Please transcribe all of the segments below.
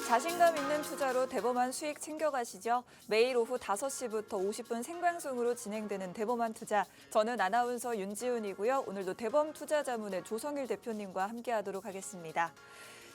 자신감 있는 투자로 대범한 수익 챙겨가시죠. 매일 오후 5시부터 50분 생방송으로 진행되는 대범한 투자. 저는 아나운서 윤지훈이고요. 오늘도 대범 투자자문의 조성일 대표님과 함께하도록 하겠습니다.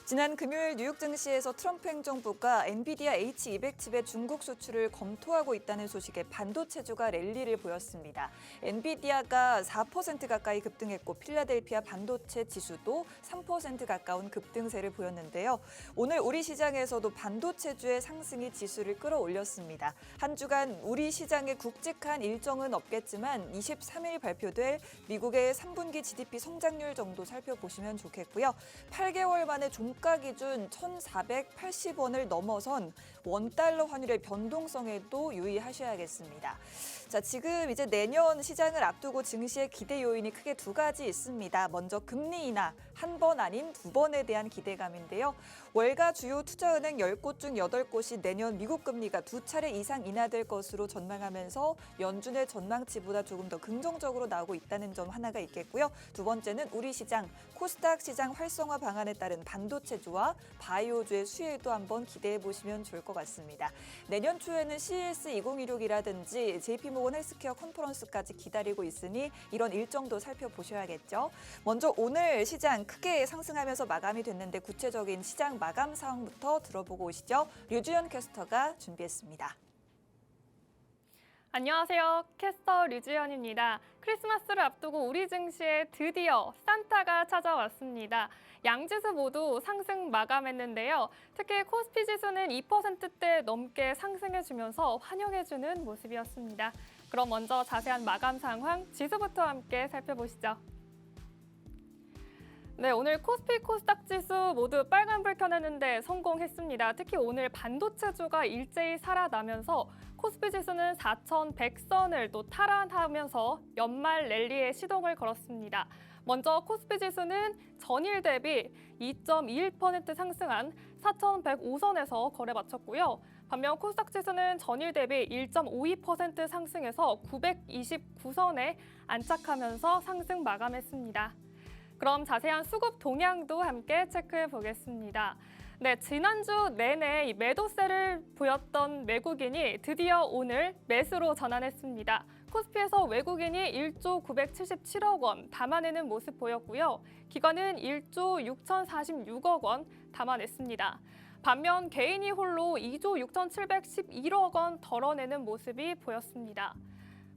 지난 금요일 뉴욕 증시에서 트럼프 행정부가 엔비디아 H200 칩의 중국 수출을 검토하고 있다는 소식에 반도체주가 랠리를 보였습니다. 엔비디아가 4% 가까이 급등했고 필라델피아 반도체 지수도 3% 가까운 급등세를 보였는데요. 오늘 우리 시장에서도 반도체주의 상승이 지수를 끌어올렸습니다. 한 주간 우리 시장에 굵직한 일정은 없겠지만 23일 발표될 미국의 3분기 GDP 성장률 정도 살펴보시면 좋겠고요. 8개월 만에 종가 기준 1,480원을 넘어선 원달러 환율의 변동성에도 유의하셔야겠습니다. 자, 지금 이제 내년 시장을 앞두고 증시의 기대 요인이 크게 두 가지 있습니다. 먼저 금리 인하, 한 번 아닌 두 번에 대한 기대감인데요. 월가 주요 투자은행 10곳 중 8곳이 내년 미국 금리가 2차례 이상 인하될 것으로 전망하면서 연준의 전망치보다 조금 더 긍정적으로 나오고 있다는 점 하나가 있겠고요. 두 번째는 우리 시장, 코스닥 시장 활성화 방안에 따른 반도체주와 바이오주의 수혜도 한번 기대해 보시면 좋을 것 같습니다. 내년 초에는 CES 2016이라든지 JP모건 헬스케어 컨퍼런스까지 기다리고 있으니 이런 일정도 살펴보셔야겠죠. 먼저 오늘 시장 크게 상승하면서 마감이 됐는데 구체적인 시장 마감 상황부터 들어보고 오시죠. 류주연 캐스터가 준비했습니다. 안녕하세요. 캐스터 류주연입니다. 크리스마스를 앞두고 우리 증시에 드디어 산타가 찾아왔습니다. 양지수 모두 상승 마감했는데요. 특히 코스피 지수는 2%대 넘게 상승해주면서 환영해주는 모습이었습니다. 그럼 먼저 자세한 마감 상황 지수부터 함께 살펴보시죠. 네, 오늘 코스피 코스닥 지수 모두 빨간불 켜냈는데 성공했습니다. 특히 오늘 반도체주가 일제히 살아나면서 코스피 지수는 4,100선을 또 탈환하면서 연말 랠리에 시동을 걸었습니다. 먼저 코스피 지수는 전일 대비 2.21% 상승한 4,105선에서 거래 마쳤고요. 반면 코스닥 지수는 전일 대비 1.52% 상승해서 929선에 안착하면서 상승 마감했습니다. 그럼 자세한 수급 동향도 함께 체크해 보겠습니다. 네, 지난주 내내 매도세를 보였던 외국인이 드디어 오늘 매수로 전환했습니다. 코스피에서 외국인이 1조 977억 원 담아내는 모습 보였고요. 기관은 1조 6,046억 원 담아냈습니다. 반면 개인이 홀로 2조 6,711억 원 덜어내는 모습이 보였습니다.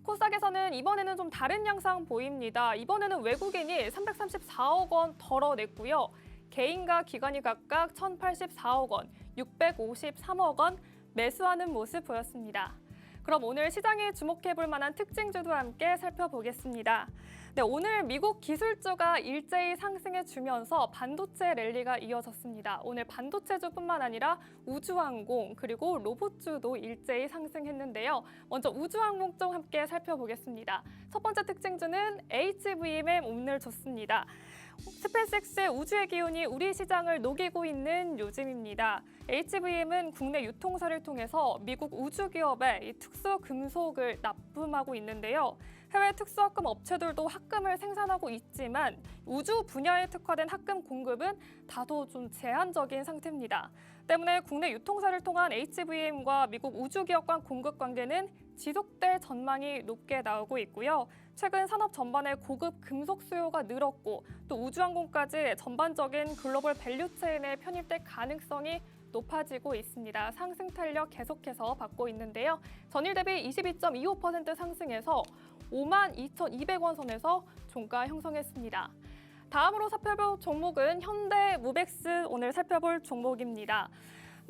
코스닥에서는 이번에는 좀 다른 양상 보입니다. 이번에는 외국인이 334억 원 덜어냈고요. 개인과 기관이 각각 1,084억 원, 653억 원 매수하는 모습 보였습니다. 그럼 오늘 시장에 주목해볼 만한 특징주도 함께 살펴보겠습니다. 네, 오늘 미국 기술주가 일제히 상승해주면서 반도체 랠리가 이어졌습니다. 오늘 반도체주뿐만 아니라 우주항공 그리고 로봇주도 일제히 상승했는데요. 먼저 우주항공 쪽 함께 살펴보겠습니다. 첫 번째 특징주는 HVM에 오늘 좋습니다. 스페이스X의 우주의 기운이 우리 시장을 녹이고 있는 요즘입니다. HVM은 국내 유통사를 통해서 미국 우주기업에 특수 금속을 납품하고 있는데요. 해외 특수합금 업체들도 합금을 생산하고 있지만 우주 분야에 특화된 합금 공급은 다소 좀 제한적인 상태입니다. 때문에 국내 유통사를 통한 HVM과 미국 우주기업 간 공급 관계는 지속될 전망이 높게 나오고 있고요. 최근 산업 전반의 고급 금속 수요가 늘었고 또 우주항공까지 전반적인 글로벌 밸류체인에 편입될 가능성이 높아지고 있습니다. 상승 탄력 계속해서 받고 있는데요. 전일 대비 22.25% 상승해서 52,200원 선에서 종가 형성했습니다. 다음으로 살펴볼 종목은 현대무벡스 오늘 살펴볼 종목입니다.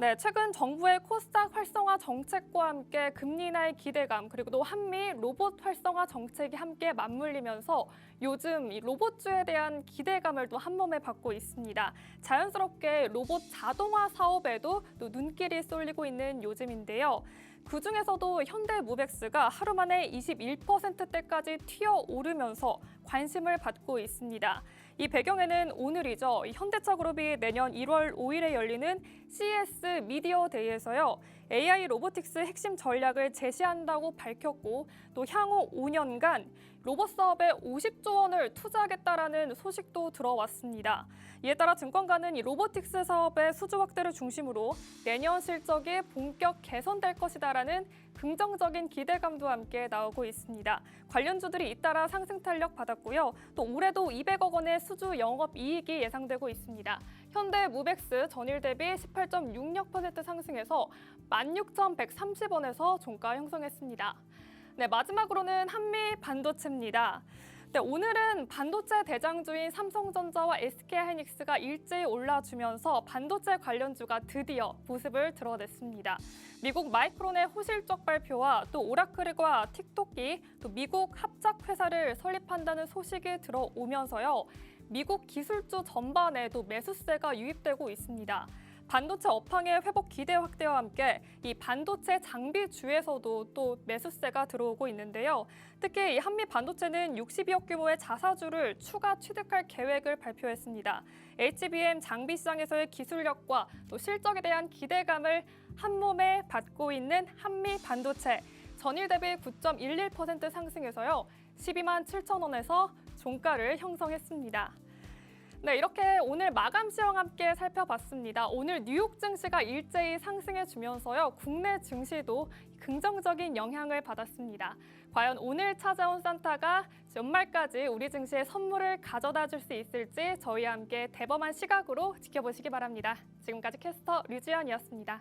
네, 최근 정부의 코스닥 활성화 정책과 함께 금리 인하의 기대감 그리고 또 한미 로봇 활성화 정책이 함께 맞물리면서 요즘 이 로봇주에 대한 기대감을 또 한몸에 받고 있습니다. 자연스럽게 로봇 자동화 사업에도 또 눈길이 쏠리고 있는 요즘인데요. 그중에서도 현대무벡스가 하루 만에 21%대까지 튀어오르면서 관심을 받고 있습니다. 이 배경에는 오늘이죠. 현대차그룹이 내년 1월 5일에 열리는 CES 미디어 데이에서요. AI 로보틱스 핵심 전략을 제시한다고 밝혔고 또 향후 5년간 로봇 사업에 50조 원을 투자하겠다라는 소식도 들어왔습니다. 이에 따라 증권가는 이 로보틱스 사업의 수주 확대를 중심으로 내년 실적이 본격 개선될 것이다라는 긍정적인 기대감도 함께 나오고 있습니다. 관련주들이 잇따라 상승 탄력 받았고요. 또 올해도 200억 원의 수주 영업이익이 예상되고 있습니다. 현대 무벡스 전일 대비 18.66% 상승해서 16,130원에서 종가 형성했습니다. 네, 마지막으로는 한미 반도체입니다. 네, 오늘은 반도체 대장주인 삼성전자와 SK하이닉스가 일제히 올라주면서 반도체 관련주가 드디어 모습을 드러냈습니다. 미국 마이크론의 호실적 발표와 또 오라클과 틱톡이 또 미국 합작 회사를 설립한다는 소식이 들어오면서요. 미국 기술주 전반에도 매수세가 유입되고 있습니다. 반도체 업황의 회복 기대 확대와 함께 이 반도체 장비주에서도 또 매수세가 들어오고 있는데요. 특히 이 한미 반도체는 62억 규모의 자사주를 추가 취득할 계획을 발표했습니다. HBM 장비 시장에서의 기술력과 또 실적에 대한 기대감을 한몸에 받고 있는 한미 반도체. 전일 대비 9.11% 상승해서요. 12만 7천 원에서 종가를 형성했습니다. 네, 이렇게 오늘 마감 시황 함께 살펴봤습니다. 오늘 뉴욕 증시가 일제히 상승해주면서요. 국내 증시도 긍정적인 영향을 받았습니다. 과연 오늘 찾아온 산타가 연말까지 우리 증시에 선물을 가져다 줄 수 있을지 저희와 함께 대범한 시각으로 지켜보시기 바랍니다. 지금까지 캐스터 류지연이었습니다.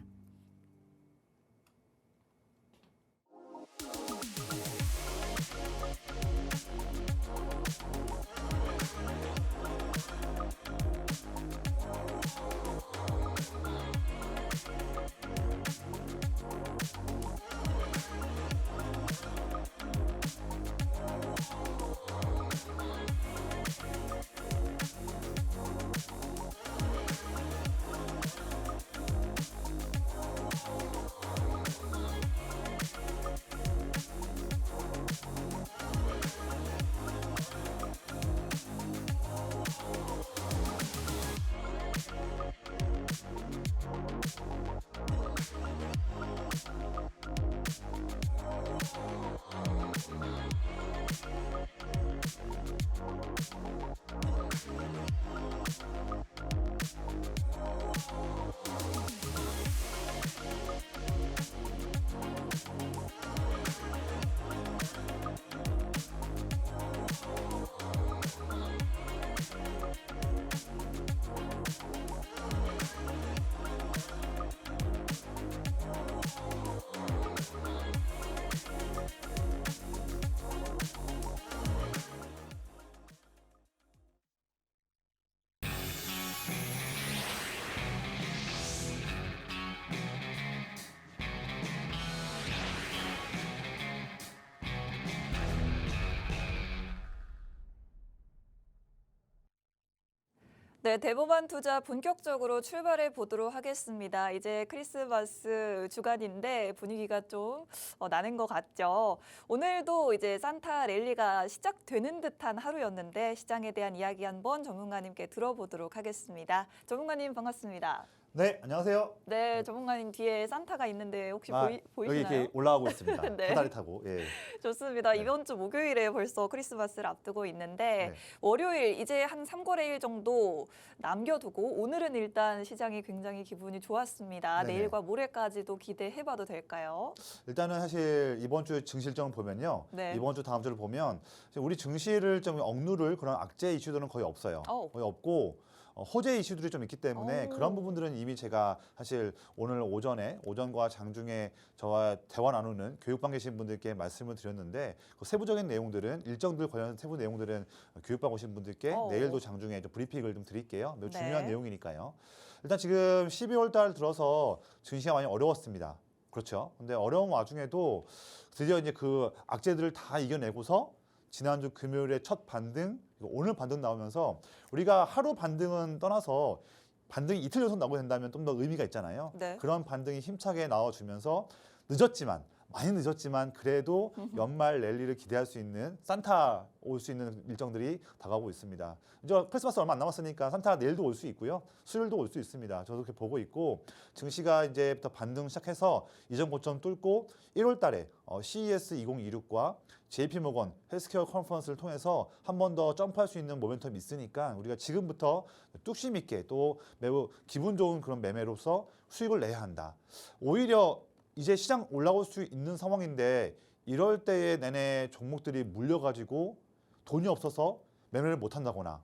네, 대범한 투자 본격적으로 출발해 보도록 하겠습니다. 이제 크리스마스 주간인데 분위기가 좀 나는 것 같죠. 오늘도 이제 산타 랠리가 시작되는 듯한 하루였는데 시장에 대한 이야기 한번 전문가님께 들어보도록 하겠습니다. 전문가님 반갑습니다. 네, 안녕하세요. 네, 전문가님 뒤에 산타가 있는데 혹시 여기 보이시나요? 이렇게 올라가고 있습니다. 네. 사다리 타고. 예. 좋습니다. 네. 이번 주 목요일에 벌써 크리스마스를 앞두고 있는데 네. 월요일 이제 한 3거래일 정도 남겨두고 오늘은 일단 시장이 굉장히 기분이 좋았습니다. 네네. 내일과 모레까지도 기대해봐도 될까요? 일단은 사실 이번 주 증시 일정을 보면요. 네. 이번 주 다음 주를 보면 우리 증시를 좀 억누를 그런 악재 이슈들은 거의 없어요. 거의 없고 호재 이슈들이 좀 있기 때문에 그런 부분들은 이미 제가 사실 오늘 오전과 장중에 저와 대화 나누는 교육반 계신 분들께 말씀을 드렸는데 그 세부적인 내용들은 일정들 관련한 세부 내용들은 교육반 오신 분들께 내일도 장중에 좀 브리핑을 좀 드릴게요. 매우 중요한 네. 내용이니까요. 일단 지금 12월 달 들어서 증시가 많이 어려웠습니다. 그렇죠. 근데 어려운 와중에도 드디어 이제 그 악재들을 다 이겨내고서 지난주 금요일에 첫 반등, 오늘 반등 나오면서 우리가 하루 반등은 떠나서 반등이 이틀 연속 나오게 된다면 좀 더 의미가 있잖아요. 네. 그런 반등이 힘차게 나와주면서 늦었지만 많이 늦었지만 그래도 연말 랠리를 기대할 수 있는 산타 올 수 있는 일정들이 다가오고 있습니다. 이제 크리스마스 얼마 안 남았으니까 산타 내일도 올 수 있고요. 수요일도 올 수 있습니다. 저도 그렇게 보고 있고 증시가 이제부터 반등 시작해서 이전 고점 뚫고 1월 달에 CES 2026과 JP모건 헬스케어 컨퍼런스를 통해서 한 번 더 점프할 수 있는 모멘텀이 있으니까 우리가 지금부터 뚝심 있게 또 매우 기분 좋은 그런 매매로서 수익을 내야 한다. 오히려 이제 시장 올라올 수 있는 상황인데 이럴 때에 내내 종목들이 물려가지고 돈이 없어서 매매를 못 한다거나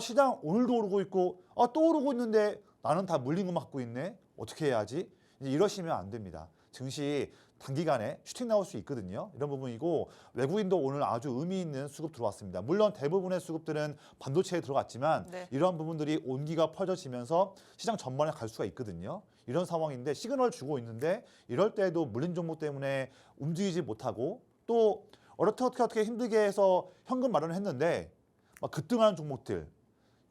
시장 오늘도 오르고 있고 또 오르고 있는데 나는 다 물린 것만 갖고 있네. 어떻게 해야지? 이제 이러시면 안 됩니다. 증시 단기간에 슈팅 나올 수 있거든요. 이런 부분이고 외국인도 오늘 아주 의미 있는 수급 들어왔습니다. 물론 대부분의 수급들은 반도체에 들어갔지만 네. 이러한 부분들이 온기가 퍼져지면서 시장 전반에 갈 수가 있거든요. 이런 상황인데 시그널을 주고 있는데 이럴 때도 물린 종목 때문에 움직이지 못하고 또 어떻게 힘들게 해서 현금 마련을 했는데 막 급등하는 종목들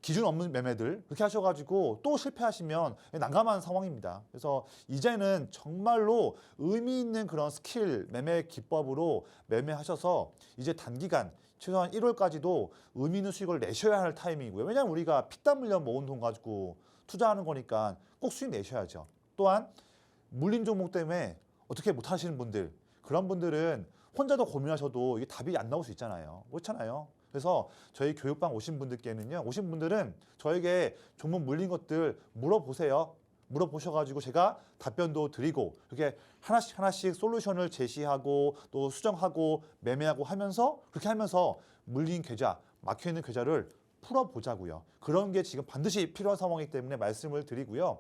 기준 없는 매매들 그렇게 하셔가지고 또 실패하시면 난감한 상황입니다. 그래서 이제는 정말로 의미 있는 그런 스킬 매매 기법으로 매매하셔서 이제 단기간 최소한 1월까지도 의미 있는 수익을 내셔야 할 타이밍이고요. 왜냐하면 우리가 피땀 흘려 모은 돈 가지고 투자하는 거니까 꼭 수익 내셔야죠. 또한 물린 종목 때문에 어떻게 못 하시는 분들 그런 분들은 혼자도 고민하셔도 이게 답이 안 나올 수 있잖아요. 그렇잖아요. 그래서 저희 교육방 오신 분들은 저에게 종목 물린 것들 물어보세요. 물어보셔가지고 제가 답변도 드리고 이렇게 하나씩 솔루션을 제시하고 또 수정하고 매매하고 하면서 그렇게 하면서 물린 계좌, 막혀있는 계좌를 풀어보자고요. 그런 게 지금 반드시 필요한 상황이기 때문에 말씀을 드리고요.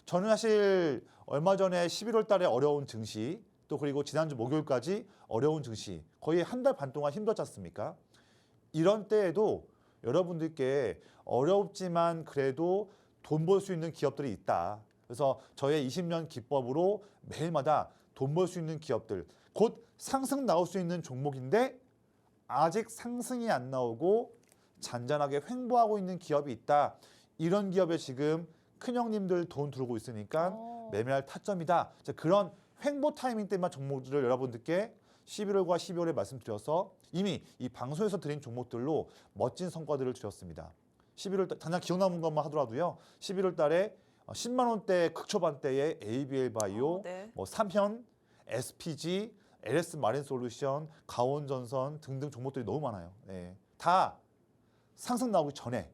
저는 사실 얼마 전에 11월 달에 어려운 증시 또 그리고 지난주 목요일까지 어려운 증시 거의 한 달 반 동안 힘들었지 않습니까? 이런 때에도 여러분들께 어렵지만 그래도 돈 벌 수 있는 기업들이 있다. 그래서 저의 20년 기법으로 매일마다 돈 벌 수 있는 기업들, 곧 상승 나올 수 있는 종목인데 아직 상승이 안 나오고 잔잔하게 횡보하고 있는 기업이 있다. 이런 기업에 지금 큰형님들 돈 들어오고 있으니까 매매할 타점이다. 그런 횡보 타이밍 때만 종목들을 여러분들께 11월과 12월에 말씀드려서 이미 이 방송에서 드린 종목들로 멋진 성과들을 드렸습니다. 11월 달 당장 기억 남은 것만 하더라도요. 11월 달에 10만 원대 극초반대의 ABL 바이오, 네. 삼현, SPG, LS 마린 솔루션, 가온전선 등등 종목들이 너무 많아요. 네. 다 상승 나오기 전에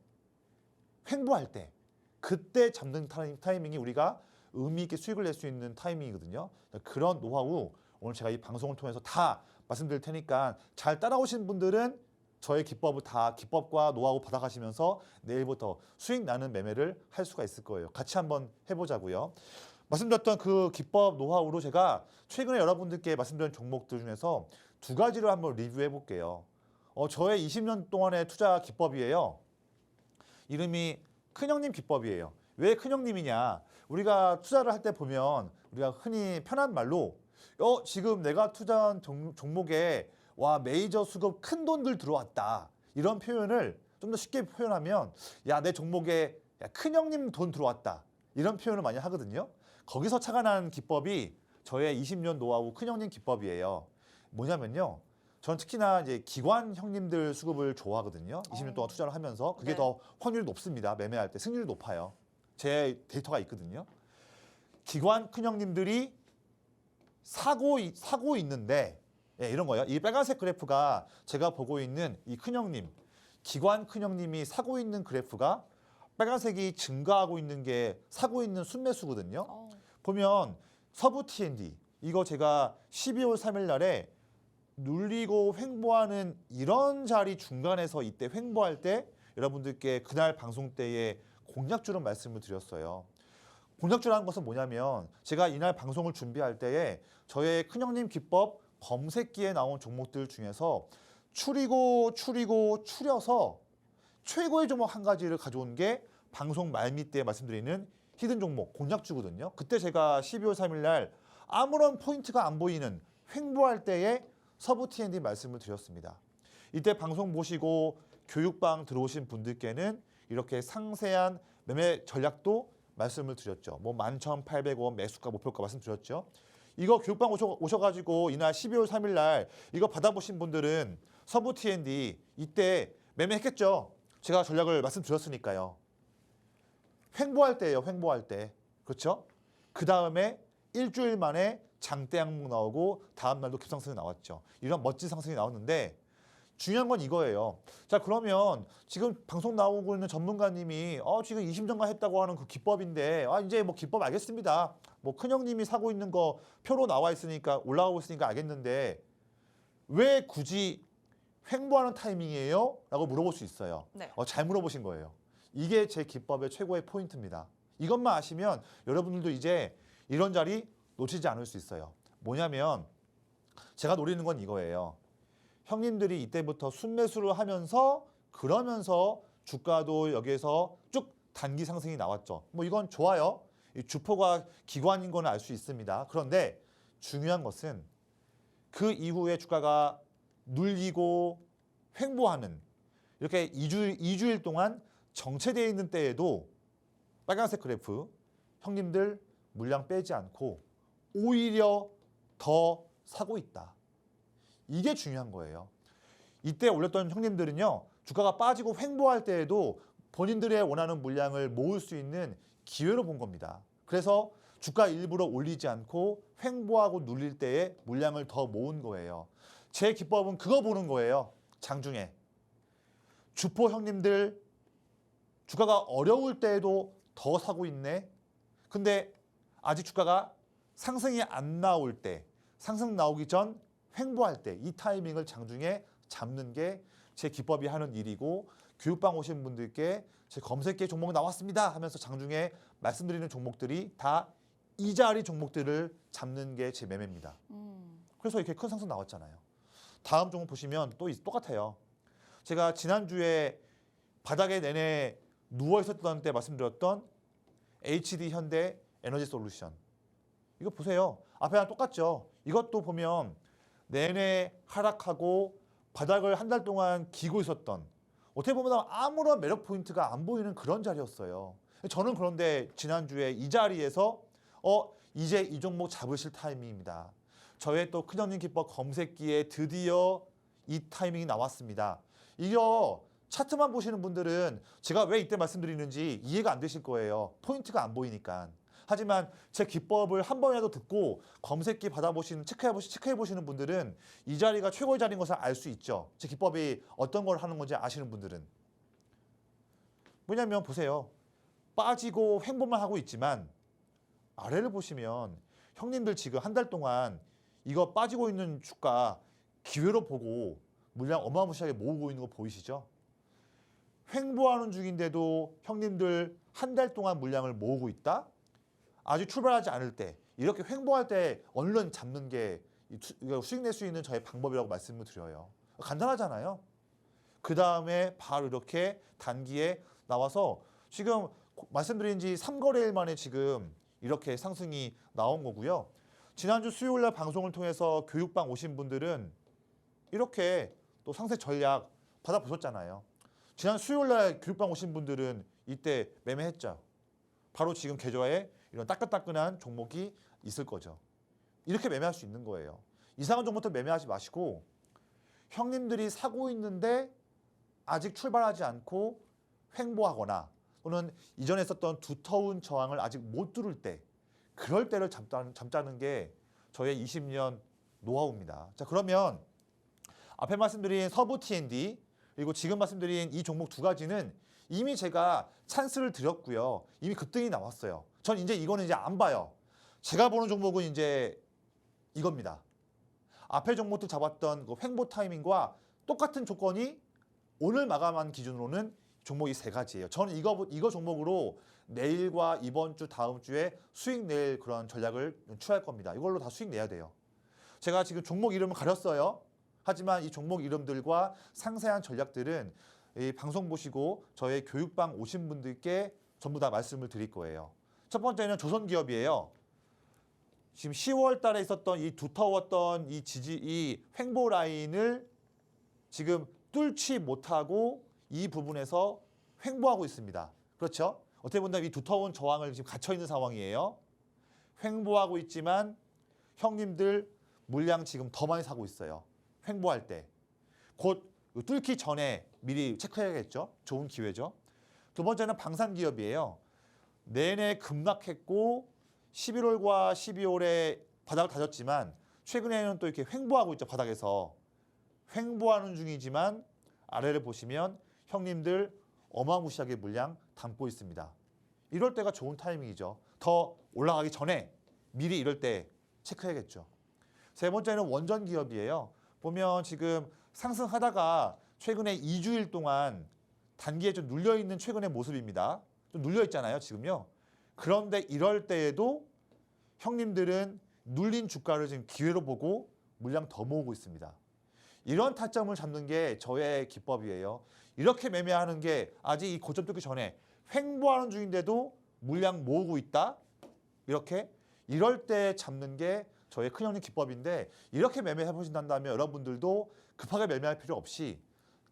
횡보할 때 그때 잡는 타이밍이 우리가 의미 있게 수익을 낼 수 있는 타이밍이거든요. 그런 노하우 오늘 제가 이 방송을 통해서 다 말씀드릴 테니까 잘 따라오신 분들은 저의 기법과 노하우 받아가시면서 내일부터 수익 나는 매매를 할 수가 있을 거예요. 같이 한번 해보자고요. 말씀드렸던 그 기법 노하우로 제가 최근에 여러분들께 말씀드린 종목들 중에서 두 가지를 한번 리뷰해 볼게요. 저의 20년 동안의 투자 기법이에요. 이름이 큰형님 기법이에요. 왜 큰형님이냐? 우리가 투자를 할 때 보면 우리가 흔히 편한 말로 지금 내가 투자한 종목에 와 메이저 수급 큰 돈들 들어왔다. 이런 표현을 좀 더 쉽게 표현하면 야 내 종목에 큰형님 돈 들어왔다. 이런 표현을 많이 하거든요. 거기서 착안한 기법이 저의 20년 노하우 큰형님 기법이에요. 뭐냐면요. 전 특히나 이제 기관 형님들 수급을 좋아하거든요. 20년 동안 투자를 하면서 그게 네. 더 확률이 높습니다. 매매할 때 승률이 높아요. 제 데이터가 있거든요. 기관 큰형님들이 사고 있는데 이런 거예요. 이 빨간색 그래프가 제가 보고 있는 이 큰형님, 기관 큰형님이 사고 있는 그래프가 빨간색이 증가하고 있는 게 사고 있는 순매수거든요. 보면 서부 T&D 이거 제가 12월 3일 날에 눌리고 횡보하는 이런 자리 중간에서 이때 횡보할 때 여러분들께 그날 방송 때에 공략주로 말씀을 드렸어요. 공략주라는 것은 뭐냐면 제가 이날 방송을 준비할 때에 저의 큰형님 기법 검색기에 나온 종목들 중에서 추려서 최고의 종목 한 가지를 가져온 게 방송 말미 때 말씀드리는 히든 종목 공략주거든요. 그때 제가 12월 3일 날 아무런 포인트가 안 보이는 횡보할 때에 서부 T&D 말씀을 드렸습니다. 이때 방송 보시고 교육방 들어오신 분들께는 이렇게 상세한 매매 전략도 말씀을 드렸죠. 11,800원 매수가 목표가 말씀드렸죠. 이거 교육방 오셔가지고 이날 12월 3일 날 이거 받아보신 분들은 서부 T&D 이때 매매했겠죠. 제가 전략을 말씀드렸으니까요. 횡보할 때예요. 횡보할 때. 그렇죠? 그 다음에 일주일 만에 장대 항목 나오고 다음 날도 급상승이 나왔죠. 이런 멋진 상승이 나왔는데 중요한 건 이거예요. 자, 그러면 지금 방송 나오고 있는 전문가님이 지금 이심전가 했다고 하는 그 기법인데 이제 뭐 기법 알겠습니다. 뭐 큰형님이 사고 있는 거 표로 나와 있으니까 올라가고 있으니까 알겠는데 왜 굳이 횡보하는 타이밍이에요? 라고 물어볼 수 있어요. 네. 잘 물어보신 거예요. 이게 제 기법의 최고의 포인트입니다. 이것만 아시면 여러분들도 이제 이런 자리 놓치지 않을 수 있어요. 뭐냐면 제가 노리는 건 이거예요. 형님들이 이때부터 순매수를 하면서 그러면서 주가도 여기에서 쭉 단기 상승이 나왔죠. 뭐 이건 좋아요. 이 주포가 기관인 건 알 수 있습니다. 그런데 중요한 것은 그 이후에 주가가 눌리고 횡보하는 이렇게 2주일 동안 정체되어 있는 때에도 빨간색 그래프 형님들 물량 빼지 않고 오히려 더 사고 있다. 이게 중요한 거예요. 이때 올렸던 형님들은요. 주가가 빠지고 횡보할 때에도 본인들의 원하는 물량을 모을 수 있는 기회로 본 겁니다. 그래서 주가 일부러 올리지 않고 횡보하고 눌릴 때에 물량을 더 모은 거예요. 제 기법은 그거 보는 거예요. 장중에. 주포 형님들 주가가 어려울 때에도 더 사고 있네. 근데 아직 주가가 상승이 안 나올 때, 상승 나오기 전 횡보할 때 이 타이밍을 장중에 잡는 게 제 기법이 하는 일이고 교육방 오신 분들께 제 검색기에 종목 나왔습니다 하면서 장중에 말씀드리는 종목들이 다 이 자리 종목들을 잡는 게 제 매매입니다. 그래서 이렇게 큰 상승 나왔잖아요. 다음 종목 보시면 또 똑같아요. 제가 지난주에 바닥에 내내 누워 있었던 때 말씀드렸던 HD 현대 에너지 솔루션. 이거 보세요. 앞에랑 똑같죠. 이것도 보면 내내 하락하고 바닥을 한 달 동안 기고 있었던 어떻게 보면 아무런 매력 포인트가 안 보이는 그런 자리였어요. 저는 그런데 지난주에 이 자리에서 이제 이 종목 잡으실 타이밍입니다. 저의 또 큰형님 기법 검색기에 드디어 이 타이밍이 나왔습니다. 이거 차트만 보시는 분들은 제가 왜 이때 말씀드리는지 이해가 안 되실 거예요. 포인트가 안 보이니까. 하지만 제 기법을 한 번이라도 듣고 검색기 받아보시는 체크해보시는 분들은 이 자리가 최고의 자리인 것을 알 수 있죠. 제 기법이 어떤 걸 하는 건지 아시는 분들은. 뭐냐면 보세요. 빠지고 횡보만 하고 있지만 아래를 보시면 형님들 지금 한 달 동안 이거 빠지고 있는 주가 기회로 보고 물량 어마무시하게 모으고 있는 거 보이시죠? 횡보하는 중인데도 형님들 한 달 동안 물량을 모으고 있다? 아직 출발하지 않을 때 이렇게 횡보할 때 얼른 잡는 게 수익 낼 수 있는 저의 방법이라고 말씀을 드려요. 간단하잖아요. 그 다음에 바로 이렇게 단기에 나와서 지금 말씀드린 지 3거래일 만에 지금 이렇게 상승이 나온 거고요. 지난주 수요일 날 방송을 통해서 교육방 오신 분들은 이렇게 또 상세 전략 받아보셨잖아요. 지난 수요일 날 교육방 오신 분들은 이때 매매했죠. 바로 지금 계좌에 이런 따끈따끈한 종목이 있을 거죠. 이렇게 매매할 수 있는 거예요. 이상한 종목들 매매하지 마시고 형님들이 사고 있는데 아직 출발하지 않고 횡보하거나 또는 이전에 썼던 두터운 저항을 아직 못 뚫을 때 그럴 때를 잡자는 게 저의 20년 노하우입니다. 자, 그러면 앞에 말씀드린 서부 T&D 그리고 지금 말씀드린 이 종목 두 가지는 이미 제가 찬스를 드렸고요. 이미 급등이 나왔어요. 전 이제 이거는 이제 안 봐요. 제가 보는 종목은 이제 이겁니다. 앞에 종목들 잡았던 그 횡보 타이밍과 똑같은 조건이 오늘 마감한 기준으로는 종목이 세 가지예요. 저는 이거 종목으로 내일과 이번 주 다음 주에 수익 낼 그런 전략을 취할 겁니다. 이걸로 다 수익 내야 돼요. 제가 지금 종목 이름을 가렸어요. 하지만 이 종목 이름들과 상세한 전략들은 이 방송 보시고 저의 교육방 오신 분들께 전부 다 말씀을 드릴 거예요. 첫 번째는 조선기업이에요. 지금 10월 달에 있었던 이 두터웠던 이 횡보 라인을 지금 뚫지 못하고 이 부분에서 횡보하고 있습니다. 그렇죠? 어떻게 보면 이 두터운 저항을 지금 갇혀 있는 상황이에요. 횡보하고 있지만 형님들 물량 지금 더 많이 사고 있어요. 횡보할 때. 곧 뚫기 전에 미리 체크해야겠죠. 좋은 기회죠. 두 번째는 방산기업이에요. 내내 급락했고 11월과 12월에 바닥을 다졌지만 최근에는 또 이렇게 횡보하고 있죠. 바닥에서. 횡보하는 중이지만 아래를 보시면 형님들 어마무시하게 물량 담고 있습니다. 이럴 때가 좋은 타이밍이죠. 더 올라가기 전에 미리 이럴 때 체크해야겠죠. 세 번째는 원전 기업이에요. 보면 지금 상승하다가 최근에 2주일 동안 단기에 좀 눌려있는 최근의 모습입니다. 좀 눌려있잖아요, 지금요. 그런데 이럴 때에도 형님들은 눌린 주가를 지금 기회로 보고 물량 더 모으고 있습니다. 이런 타점을 잡는 게 저의 기법이에요. 이렇게 매매하는 게 아직 이 고점 뚫기 전에 횡보하는 중인데도 물량 모으고 있다. 이렇게 이럴 때 잡는 게 저의 큰형님 기법인데 이렇게 매매해 보신다면 여러분들도 급하게 매매할 필요 없이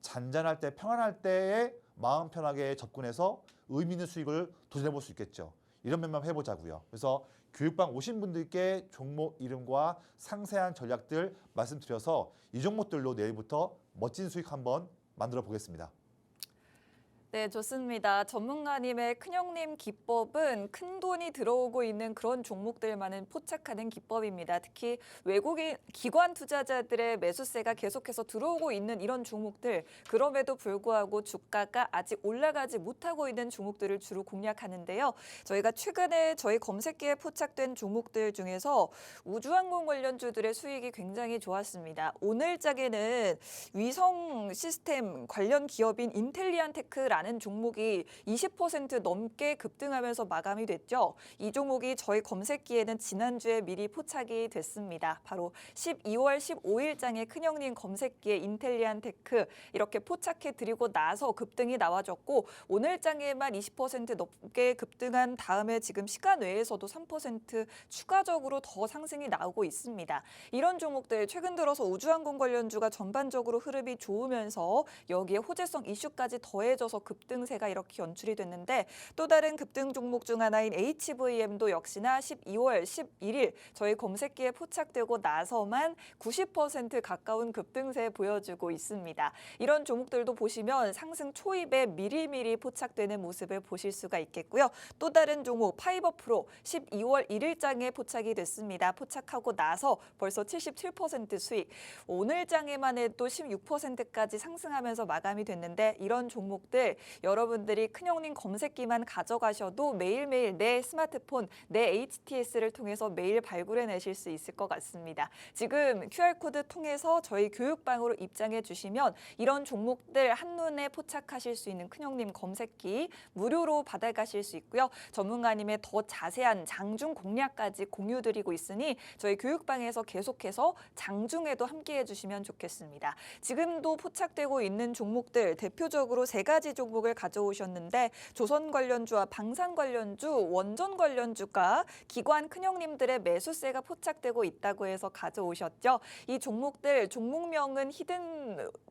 잔잔할 때 평안할 때에 마음 편하게 접근해서 의미 있는 수익을 도전해 볼 수 있겠죠. 이런 매매만 해보자고요. 그래서 교육방 오신 분들께 종목 이름과 상세한 전략들 말씀드려서 이 종목들로 내일부터 멋진 수익 한번 만들어 보겠습니다. 네, 좋습니다. 전문가님의 큰형님 기법은 큰 돈이 들어오고 있는 그런 종목들만은 포착하는 기법입니다. 특히 외국인 기관 투자자들의 매수세가 계속해서 들어오고 있는 이런 종목들, 그럼에도 불구하고 주가가 아직 올라가지 못하고 있는 종목들을 주로 공략하는데요. 저희가 최근에 저희 검색기에 포착된 종목들 중에서 우주항공 관련주들의 수익이 굉장히 좋았습니다. 오늘장에는 위성 시스템 관련 기업인 인텔리안테크라는 종목이 20% 넘게 급등하면서 마감이 됐죠. 이 종목이 저희 검색기에는 지난주에 미리 포착이 됐습니다. 바로 12월 15일장에 큰형님 검색기에 인텔리안테크 이렇게 포착해 드리고 나서 급등이 나와줬고 오늘장에만 20% 넘게 급등한 다음에 지금 시간 외에서도 3% 추가적으로 더 상승이 나오고 있습니다. 이런 종목들 최근 들어서 우주항공 관련주가 전반적으로 흐름이 좋으면서 여기에 호재성 이슈까지 더해져서 급등세가 이렇게 연출이 됐는데 또 다른 급등 종목 중 하나인 HVM도 역시나 12월 11일 저희 검색기에 포착되고 나서만 90% 가까운 급등세 보여주고 있습니다. 이런 종목들도 보시면 상승 초입에 미리미리 포착되는 모습을 보실 수가 있겠고요. 또 다른 종목 파이버프로 12월 1일장에 포착이 됐습니다. 포착하고 나서 벌써 77% 수익, 오늘장에만 해도 16%까지 상승하면서 마감이 됐는데 이런 종목들 여러분들이 큰형님 검색기만 가져가셔도 매일매일 내 스마트폰, 내 HTS를 통해서 매일 발굴해내실 수 있을 것 같습니다. 지금 QR코드 통해서 저희 교육방으로 입장해 주시면 이런 종목들 한눈에 포착하실 수 있는 큰형님 검색기 무료로 받아가실 수 있고요. 전문가님의 더 자세한 장중 공략까지 공유드리고 있으니 저희 교육방에서 계속해서 장중에도 함께해 주시면 좋겠습니다. 지금도 포착되고 있는 종목들 대표적으로 세 가지 종목을 가져오셨는데 조선 관련주와 방산 관련주, 원전 관련주가 기관 큰형님들의 매수세가 포착되고 있다고 해서 가져오셨죠. 이 종목들 종목명은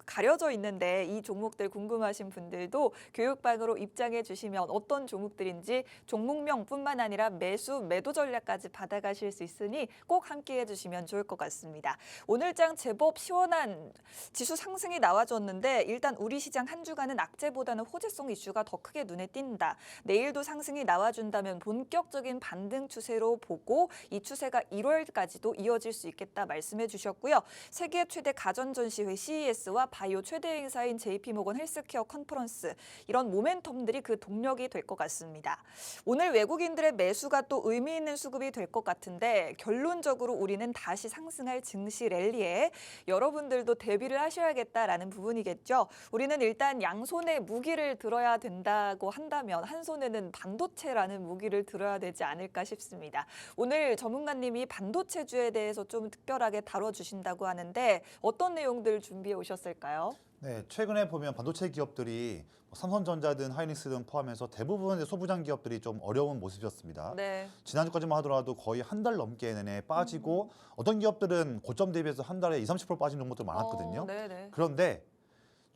가려져 있는데 이 종목들 궁금하신 분들도 교육방으로 입장해 주시면 어떤 종목들인지 종목명뿐만 아니라 매도 전략까지 받아가실 수 있으니 꼭 함께해 주시면 좋을 것 같습니다. 오늘장 제법 시원한 지수 상승이 나와줬는데 일단 우리 시장 한 주간은 악재보다는 호재성 이슈가 더 크게 눈에 띈다. 내일도 상승이 나와준다면 본격적인 반등 추세로 보고 이 추세가 1월까지도 이어질 수 있겠다 말씀해 주셨고요. 세계 최대 가전전시회 CES와 바이오 최대 행사인 JP모건 헬스케어 컨퍼런스 이런 모멘텀들이 그 동력이 될 것 같습니다. 오늘 외국인들의 매수가 또 의미 있는 수급이 될 것 같은데 결론적으로 우리는 다시 상승할 증시 랠리에 여러분들도 대비를 하셔야겠다라는 부분이겠죠. 우리는 일단 양손에 무기를 들어야 된다고 한다면 한 손에는 반도체라는 무기를 들어야 되지 않을까 싶습니다. 오늘 전문가님이 반도체주에 대해서 좀 특별하게 다뤄주신다고 하는데 어떤 내용들 준비해 오셨을까요? 네, 최근에 보면 반도체 기업들이 삼성전자든 하이닉스든 포함해서 대부분의 소부장 기업들이 좀 어려운 모습이었습니다. 네. 지난주까지만 하더라도 거의 한 달 넘게 내내 빠지고 어떤 기업들은 고점 대비해서 한 달에 20-30% 빠진 종목들 많았거든요. 네네. 그런데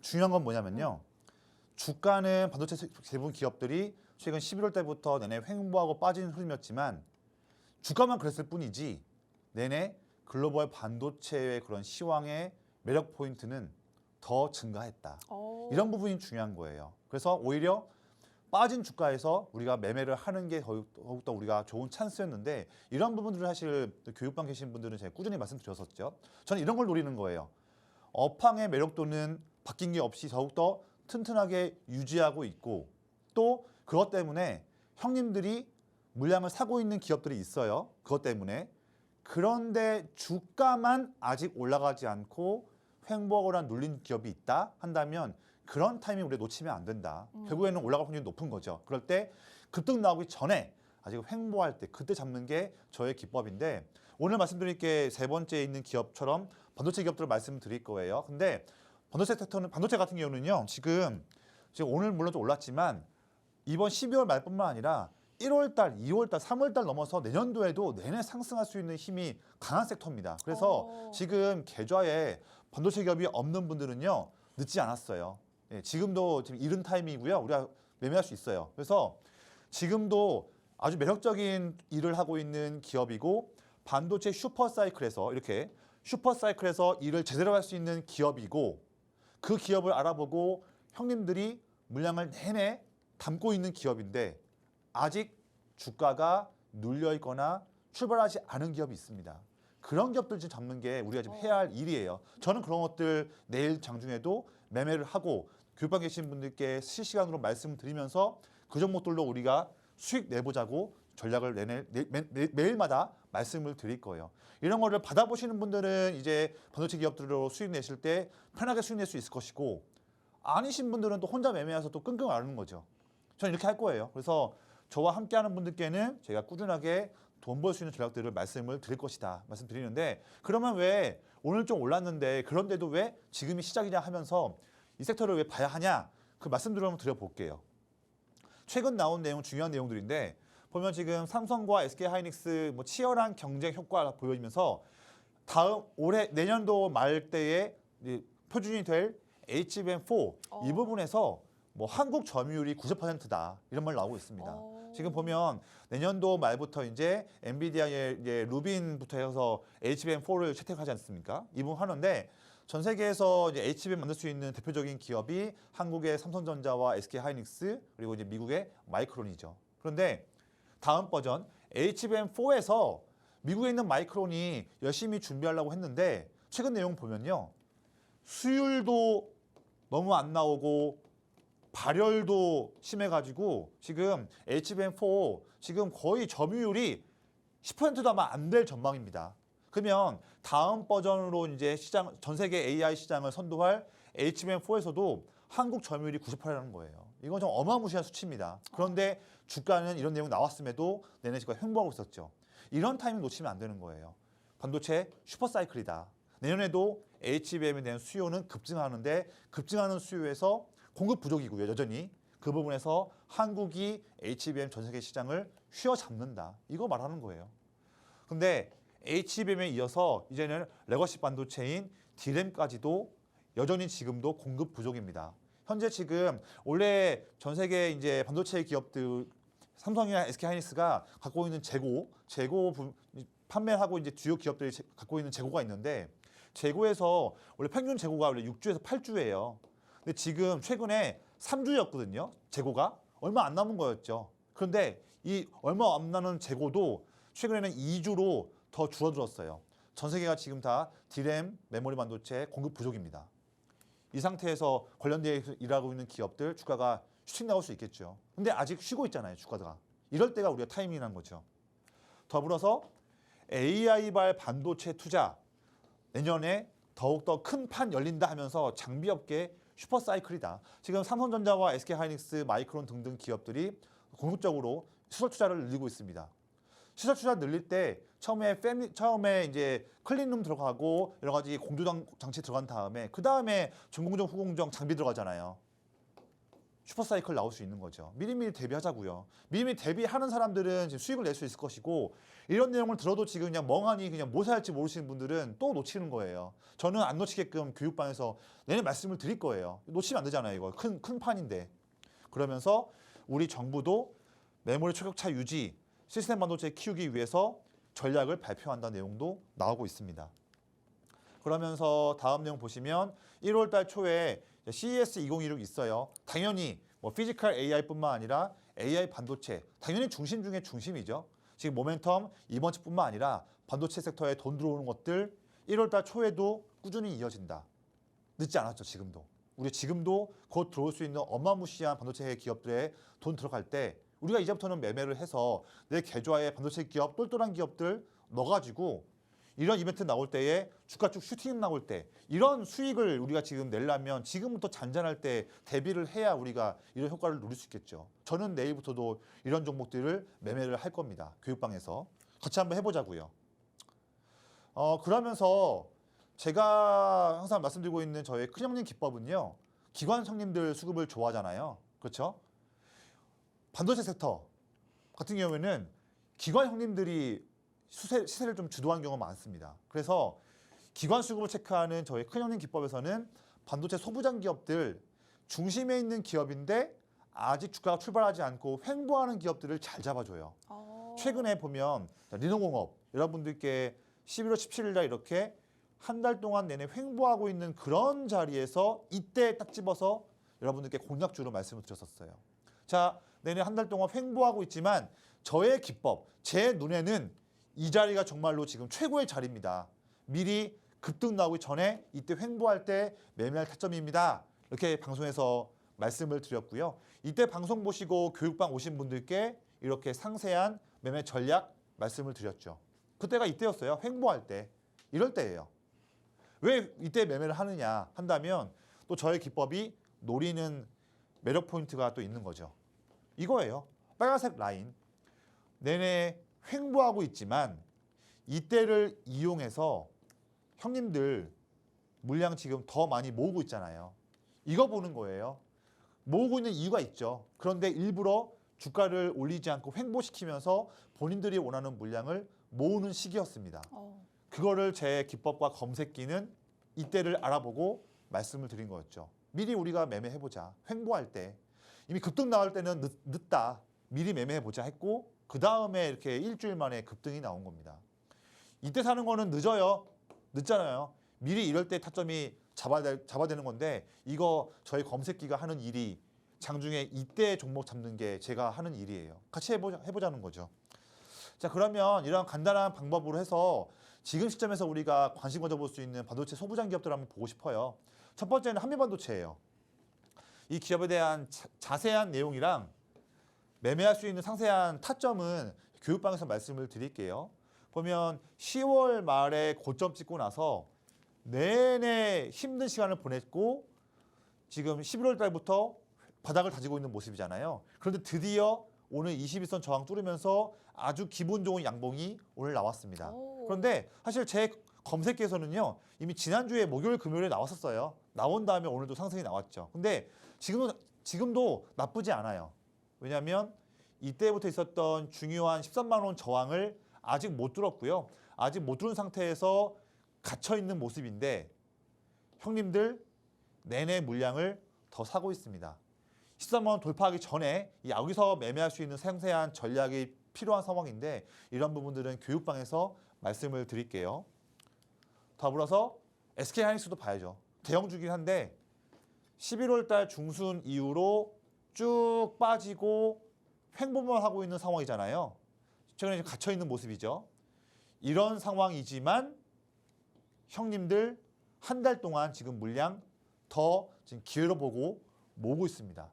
중요한 건 뭐냐면요. 주가는 반도체 대부분 기업들이 최근 11월 때부터 내내 횡보하고 빠진 흐름이었지만 주가만 그랬을 뿐이지 내내 글로벌 반도체의 그런 시황의 매력 포인트는 더 증가했다. 이런 부분이 중요한 거예요. 그래서 오히려 빠진 주가에서 우리가 매매를 하는 게 더욱더 우리가 좋은 찬스였는데 이런 부분들을 사실 교육반 계신 분들은 제가 꾸준히 말씀드렸었죠. 저는 이런 걸 노리는 거예요. 업황의 매력도는 바뀐 게 없이 더욱더 튼튼하게 유지하고 있고 또 그것 때문에 형님들이 물량을 사고 있는 기업들이 있어요. 그것 때문에. 그런데 주가만 아직 올라가지 않고 횡보하거나 눌린 기업이 있다 한다면 그런 타이밍 우리가 놓치면 안 된다. 결국에는 올라갈 확률이 높은 거죠. 그럴 때 급등 나오기 전에 아직 횡보할 때 그때 잡는 게 저의 기법인데 오늘 말씀드릴 게 세 번째에 있는 기업처럼 반도체 기업들을 말씀드릴 거예요. 근데 반도체 섹터는 반도체 같은 경우는요. 지금 오늘 물론 좀 올랐지만 이번 12월 말뿐만 아니라 1월 달, 2월 달, 3월 달 넘어서 내년도에도 내내 상승할 수 있는 힘이 강한 섹터입니다. 그래서 지금 계좌에 반도체 기업이 없는 분들은요. 늦지 않았어요. 예, 지금도 지금 이른 타이밍이고요. 우리가 매매할 수 있어요. 그래서 지금도 아주 매력적인 일을 하고 있는 기업이고 반도체 슈퍼사이클에서 이렇게 슈퍼사이클에서 일을 제대로 할 수 있는 기업이고 그 기업을 알아보고 형님들이 물량을 내내 담고 있는 기업인데 아직 주가가 눌려 있거나 출발하지 않은 기업이 있습니다. 그런 기업들 지금 잡는 게 우리가 지금 해야 할 일이에요. 저는 그런 것들 내일 장중에도 매매를 하고 교육반 계신 분들께 실시간으로 말씀드리면서 그 종목들로 우리가 수익 내보자고 전략을 매일마다 말씀을 드릴 거예요. 이런 거를 받아보시는 분들은 이제 반도체 기업들로 수익 내실 때 편하게 수익 낼 수 있을 것이고 아니신 분들은 또 혼자 매매해서 또 끙끙 앓는 거죠. 저는 이렇게 할 거예요. 그래서 저와 함께하는 분들께는 제가 꾸준하게 돈 벌 수 있는 전략들을 말씀을 드릴 것이다 말씀드리는데 그러면 왜 오늘 좀 올랐는데 그런데도 왜 지금이 시작이냐 하면서 이 섹터를 왜 봐야 하냐 그 말씀들을 한번 드려볼게요. 최근 나온 내용 중요한 내용들인데 보면 지금 삼성과 SK하이닉스 뭐 치열한 경쟁 효과가 보여지면서 다음 올해 내년도 말 때에 표준이 될 HBM4 이 부분에서 뭐 한국 점유율이 90%다 이런 말 나오고 있습니다. 지금 보면 내년도 말부터 이제 엔비디아의 이제 루빈부터 해서 HBM4를 채택하지 않습니까? 이 부분 하는데 전 세계에서 이제 HBM 만들 수 있는 대표적인 기업이 한국의 삼성전자와 SK하이닉스 그리고 이제 미국의 마이크론이죠. 그런데 다음 버전 HBM4에서 미국에 있는 마이크론이 열심히 준비하려고 했는데 최근 내용 보면요. 수율도 너무 안 나오고 발열도 심해가지고 지금 HBM4 지금 거의 점유율이 10%도 아마 안 될 전망입니다. 그러면 다음 버전으로 이제 시장 전 세계 AI 시장을 선도할 HBM4에서도 한국 점유율이 90%라는 거예요. 이건 좀 어마무시한 수치입니다. 그런데 주가는 이런 내용 나왔음에도 내내 지금 횡보하고 있었죠. 이런 타이밍 놓치면 안 되는 거예요. 반도체 슈퍼사이클이다. 내년에도 HBM에 대한 수요는 급증하는데 급증하는 수요에서 공급 부족이고요. 여전히 그 부분에서 한국이 HBM 전 세계 시장을 휘어잡는다. 이거 말하는 거예요. 근데 HBM에 이어서 이제는 레거시 반도체인 D램까지도 여전히 지금도 공급 부족입니다. 현재 지금 원래 전 세계 이제 반도체 기업들 삼성이나 SK하이닉스가 갖고 있는 재고 판매하고 이제 주요 기업들이 갖고 있는 재고가 있는데 재고에서 원래 평균 재고가 원래 6주에서 8주예요. 근데 지금 최근에 3주였거든요. 재고가 얼마 안 남은 거였죠. 그런데 이 얼마 안 남은 재고도 최근에는 2주로 더 줄어들었어요. 전 세계가 지금 다 D램, 메모리 반도체 공급 부족입니다. 이 상태에서 관련되어 일하고 있는 기업들 주가가 슈팅 나올 수 있겠죠. 근데 아직 쉬고 있잖아요, 주가가. 이럴 때가 우리가 타이밍이라는 거죠. 더불어서 AI발 반도체 투자 내년에 더욱더 큰 판 열린다 하면서 장비업계 슈퍼사이클이다. 지금 삼성전자와 SK하이닉스, 마이크론 등등 기업들이 공격적으로 시설 투자를 늘리고 있습니다. 시설 투자 늘릴 때 처음에 이제 클린룸 들어가고 여러 가지 공조장 장치 들어간 다음에 그 다음에 전공정, 후공정 장비 들어가잖아요. 슈퍼사이클 나올 수 있는 거죠. 미리미리 대비하자고요. 미리미리 대비하는 사람들은 지금 수익을 낼 수 있을 것이고 이런 내용을 들어도 지금 그냥 멍하니 그냥 뭐 사야 할지 모르시는 분들은 또 놓치는 거예요. 저는 안 놓치게끔 교육방에서 내내 말씀을 드릴 거예요. 놓치면 안 되잖아요. 이거 큰 판인데. 그러면서 우리 정부도 메모리 초격차 유지, 시스템 반도체 키우기 위해서 전략을 발표한다는 내용도 나오고 있습니다. 그러면서 다음 내용 보시면 1월 달 초에 CES 2016 있어요. 당연히 뭐 피지컬 AI뿐만 아니라 AI 반도체, 당연히 중심 중에 중심이죠. 지금 모멘텀 이번 주뿐만 아니라 반도체 섹터에 돈 들어오는 것들 1월 달 초에도 꾸준히 이어진다. 늦지 않았죠, 지금도. 우리 지금도 곧 들어올 수 있는 어마무시한 반도체 기업들에 돈 들어갈 때 우리가 이제부터는 매매를 해서 내 계좌에 반도체 기업, 똘똘한 기업들 넣어가지고 이런 이벤트 나올 때에 주가 쭉 슈팅 나올 때 이런 수익을 우리가 지금 내려면 지금부터 잔잔할 때 대비를 해야 우리가 이런 효과를 누릴 수 있겠죠. 저는 내일부터도 이런 종목들을 매매를 할 겁니다. 교육방에서. 같이 한번 해보자고요. 그러면서 제가 항상 말씀드리고 있는 저의 큰형님 기법은요. 기관 형님들 수급을 좋아하잖아요. 그렇죠? 반도체 섹터 같은 경우에는 기관 형님들이 시세를 좀 주도한 경우가 많습니다. 그래서 기관 수급을 체크하는 저희 큰형님 기법에서는 반도체 소부장 기업들 중심에 있는 기업인데 아직 주가가 출발하지 않고 횡보하는 기업들을 잘 잡아줘요. 최근에 보면 리노공업 여러분들께 11월 17일 날 이렇게 한 달 동안 내내 횡보하고 있는 그런 자리에서 이때 딱 집어서 여러분들께 공략주로 말씀을 드렸었어요. 자, 내내 한 달 동안 횡보하고 있지만 저의 기법, 제 눈에는 이 자리가 정말로 지금 최고의 자리입니다. 미리 급등 나오기 전에 이때 횡보할 때 매매할 타점입니다. 이렇게 방송에서 말씀을 드렸고요. 이때 방송 보시고 교육방 오신 분들께 이렇게 상세한 매매 전략 말씀을 드렸죠. 그때가 이때였어요. 횡보할 때. 이럴 때예요. 왜 이때 매매를 하느냐 한다면 또 저의 기법이 노리는 매력 포인트가 또 있는 거죠. 이거예요. 빨간색 라인. 내내 횡보하고 있지만 이때를 이용해서 형님들 물량 지금 더 많이 모으고 있잖아요. 이거 보는 거예요. 모으고 있는 이유가 있죠. 그런데 일부러 주가를 올리지 않고 횡보시키면서 본인들이 원하는 물량을 모으는 시기였습니다. 그거를 제 기법과 검색기는 이때를 알아보고 말씀을 드린 거였죠. 미리 우리가 매매해보자. 횡보할 때. 이미 급등 나올 때는 늦다. 미리 매매해보자 했고 그 다음에 이렇게 일주일 만에 급등이 나온 겁니다. 이때 사는 거는 늦어요. 늦잖아요. 미리 이럴 때 타점이 잡아야 되는 건데 이거 저희 검색기가 하는 일이 장중에 이때 종목 잡는 게 제가 하는 일이에요. 같이 해보자는 거죠. 자, 그러면 이런 간단한 방법으로 해서 지금 시점에서 우리가 관심 가져볼 수 있는 반도체 소부장 기업들을 한번 보고 싶어요. 첫 번째는 한미반도체예요. 이 기업에 대한 자세한 내용이랑 매매할 수 있는 상세한 타점은 교육방에서 말씀을 드릴게요. 보면 10월 말에 고점 찍고 나서 내내 힘든 시간을 보냈고 지금 11월 달부터 바닥을 다지고 있는 모습이잖아요. 그런데 드디어 오늘 21선 저항 뚫으면서 아주 기분 좋은 양봉이 오늘 나왔습니다. 그런데 사실 제 검색기에서는요. 이미 지난주에 목요일 금요일에 나왔었어요. 나온 다음에 오늘도 상승이 나왔죠. 근데 지금도 나쁘지 않아요. 왜냐하면 이때부터 있었던 중요한 13만 원 저항을 아직 못 뚫었고요. 아직 못 뚫은 상태에서 갇혀 있는 모습인데 형님들 내내 물량을 더 사고 있습니다. 13만 원 돌파하기 전에 여기서 매매할 수 있는 상세한 전략이 필요한 상황인데 이런 부분들은 교육방에서 말씀을 드릴게요. 더불어서 SK하이닉스도 봐야죠. 대형주긴 한데 11월 달 중순 이후로 쭉 빠지고 횡보만 하고 있는 상황이잖아요. 최근에 갇혀 있는 모습이죠. 이런 상황이지만 형님들 한 달 동안 지금 물량 더 지금 기회로 보고 모으고 있습니다.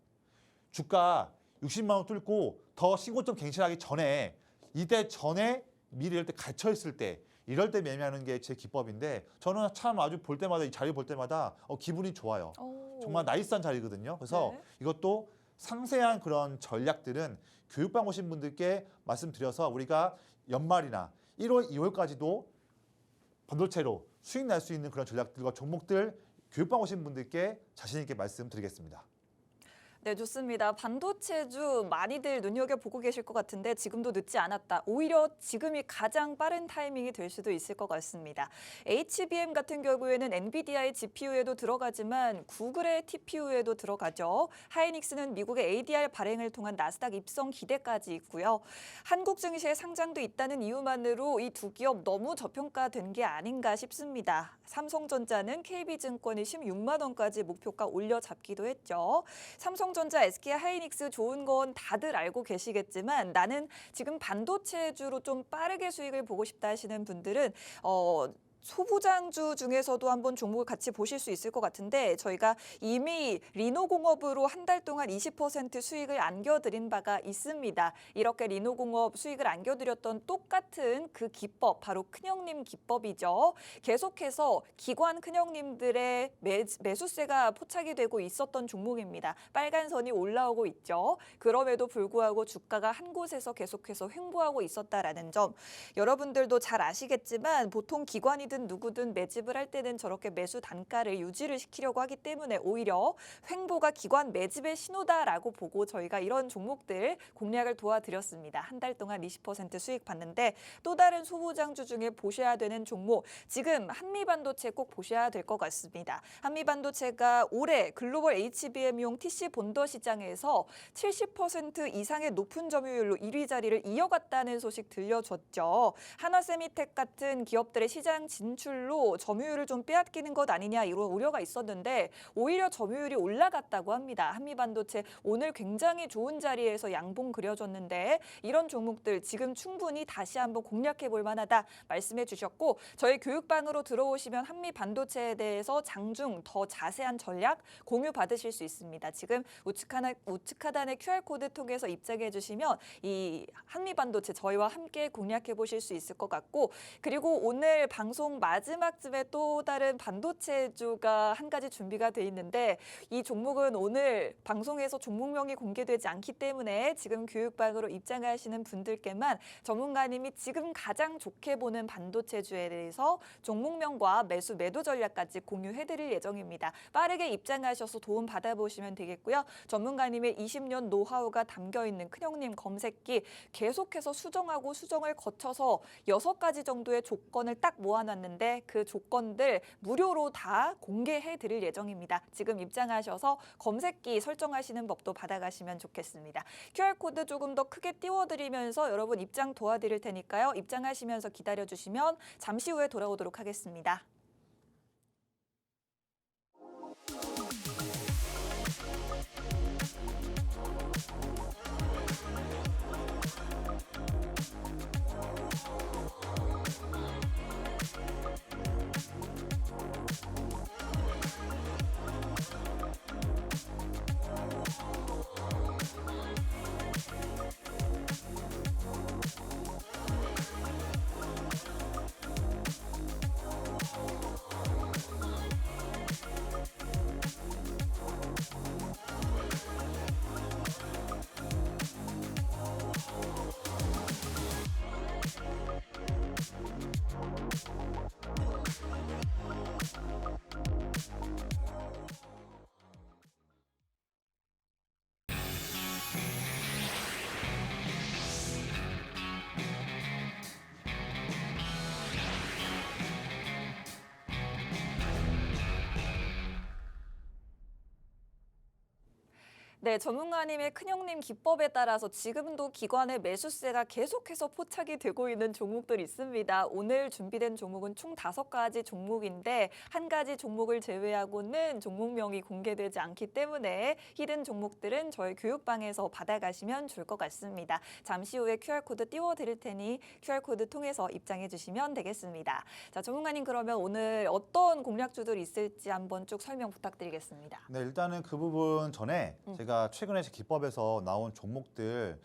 주가 60만 원 뚫고 더 신고점 갱신하기 전에 이때 전에 미리 이럴 때 갇혀 있을 때 이럴 때 매매하는 게 제 기법인데 저는 참 아주 볼 때마다 이 자리 볼 때마다 기분이 좋아요. 정말 나이스한 자리거든요. 그래서 네. 이것도 상세한 그런 전략들은 교육방 오신 분들께 말씀드려서 우리가 연말이나 1월, 2월까지도 반도체로 수익 날 수 있는 그런 전략들과 종목들 교육방 오신 분들께 자신 있게 말씀드리겠습니다. 네, 좋습니다. 반도체주 많이들 눈여겨보고 계실 것 같은데 지금도 늦지 않았다. 오히려 지금이 가장 빠른 타이밍이 될 수도 있을 것 같습니다. HBM 같은 경우에는 엔비디아의 GPU에도 들어가지만 구글의 TPU에도 들어가죠. 하이닉스는 미국의 ADR 발행을 통한 나스닥 입성 기대까지 있고요. 한국 증시에 상장도 있다는 이유만으로 이 두 기업 너무 저평가된 게 아닌가 싶습니다. 삼성전자는 KB증권이 16만 원까지 목표가 올려잡기도 했죠. 삼성전자, SK하이닉스 좋은 건 다들 알고 계시겠지만 나는 지금 반도체주로 좀 빠르게 수익을 보고 싶다 하시는 분들은 소부장주 중에서도 한번 종목을 같이 보실 수 있을 것 같은데 저희가 이미 리노공업으로 한 달 동안 20% 수익을 안겨드린 바가 있습니다. 이렇게 리노공업 수익을 안겨드렸던 똑같은 그 기법, 바로 큰형님 기법이죠. 계속해서 기관 큰형님들의 매수세가 포착이 되고 있었던 종목입니다. 빨간 선이 올라오고 있죠. 그럼에도 불구하고 주가가 한 곳에서 계속해서 횡보하고 있었다라는 점. 여러분들도 잘 아시겠지만 보통 기관이 누구든 매집을 할 때는 저렇게 매수 단가를 유지를 시키려고 하기 때문에 오히려 횡보가 기관 매집의 신호다라고 보고 저희가 이런 종목들 공략을 도와드렸습니다. 한 달 동안 20% 수익 봤는데 또 다른 소부장주 중에 보셔야 되는 종목, 지금 한미반도체 꼭 보셔야 될 것 같습니다. 한미반도체가 올해 글로벌 HBM용 TC 본더 시장에서 70% 이상의 높은 점유율로 1위 자리를 이어갔다는 소식 들려줬죠. 한화세미텍 같은 기업들의 시장 진출로 점유율을 좀 빼앗기는 것 아니냐 이런 우려가 있었는데 오히려 점유율이 올라갔다고 합니다. 한미반도체 오늘 굉장히 좋은 자리에서 양봉 그려줬는데 이런 종목들 지금 충분히 다시 한번 공략해 볼 만하다 말씀해 주셨고 저희 교육방으로 들어오시면 한미반도체에 대해서 장중 더 자세한 전략 공유 받으실 수 있습니다. 지금 우측 하단의 QR코드 통해서 입장해 주시면 이 한미반도체 저희와 함께 공략해 보실 수 있을 것 같고 그리고 오늘 방송 마지막쯤에 또 다른 반도체주가 한 가지 준비가 돼 있는데 이 종목은 오늘 방송에서 종목명이 공개되지 않기 때문에 지금 교육방으로 입장하시는 분들께만 전문가님이 지금 가장 좋게 보는 반도체주에 대해서 종목명과 매도 전략까지 공유해드릴 예정입니다. 빠르게 입장하셔서 도움 받아보시면 되겠고요. 전문가님의 20년 노하우가 담겨있는 큰형님 검색기 계속해서 수정하고 수정을 거쳐서 6가지 정도의 조건을 딱 모아놨는데 그 조건들 무료로 다 공개해드릴 예정입니다. 지금 입장하셔서 검색기 설정하시는 법도 받아가시면 좋겠습니다. QR코드 조금 더 크게 띄워드리면서 여러분 입장 도와드릴 테니까요. 입장하시면서 기다려주시면 잠시 후에 돌아오도록 하겠습니다. 네, 전문가님의 큰형님 기법에 따라서 지금도 기관의 매수세가 계속해서 포착이 되고 있는 종목들이 있습니다. 오늘 준비된 종목은 총 5가지 종목인데 한 가지 종목을 제외하고는 종목명이 공개되지 않기 때문에 히든 종목들은 저희 교육방에서 받아가시면 좋을 것 같습니다. 잠시 후에 QR코드 띄워드릴 테니 QR코드 통해서 입장해 주시면 되겠습니다. 자, 전문가님 그러면 오늘 어떤 공략주들이 있을지 한번 쭉 설명 부탁드리겠습니다. 네, 일단은 그 부분 전에 제가 최근에 기법에서 나온 종목들